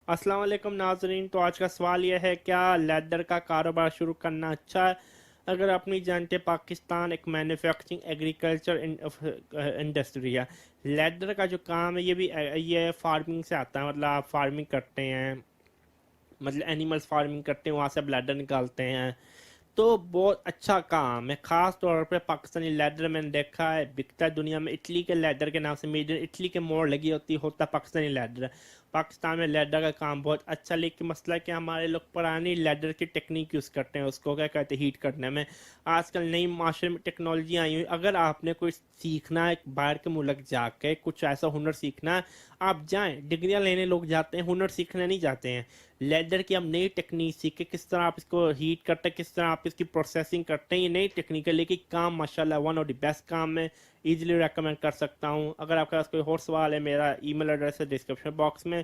अस्सलाम वालेकुम नाजरीन। तो आज का सवाल यह है, क्या लेदर का कारोबार शुरू करना अच्छा है? अगर आप नहीं जानते, पाकिस्तान एक मैन्युफैक्चरिंग एग्रीकल्चर इंडस्ट्री है। लेदर का जो काम है ये फार्मिंग से आता है। मतलब आप फार्मिंग करते हैं, मतलब एनिमल्स फार्मिंग करते हैं, वहाँ से आप लेदर निकालते हैं। तो बहुत अच्छा काम है। खास तौर पे पाकिस्तानी लेदर मैंने देखा है बिकता है दुनिया में। इटली के लेदर के नाम से मेड इन इटली के मोड़ लगी होता पाकिस्तानी लेदर। पाकिस्तान में लेदर का काम बहुत अच्छा, लेकिन मसला क्या, हमारे लोग पुरानी लेदर की टेक्निक यूज़ करते हैं, उसको क्या कहते हैं, हीट करने में। आजकल नई माशरे में टेक्नोलॉजी आई हुई। अगर आपने कोई सीखना है, बाहर के मुल्क जाके कुछ ऐसा हुनर सीखना है, आप जाएं। डिग्रियां लेने लोग जाते हैं, हुनर सीखने नहीं जाते हैं। लेदर की हम नई टेक्निक सीखे, किस तरह आप इसको हीट करते हैं, किस तरह आप इसकी प्रोसेसिंग करते हैं, ये नई टेक्निक है। लेकिन काम माशाल्लाह वन ऑफ द बेस्ट काम है। इजीली रेकमेंड कर सकता हूँ। अगर आपके पास कोई और सवाल है, मेरा ईमेल एड्रेस है डिस्क्रिप्शन बॉक्स में।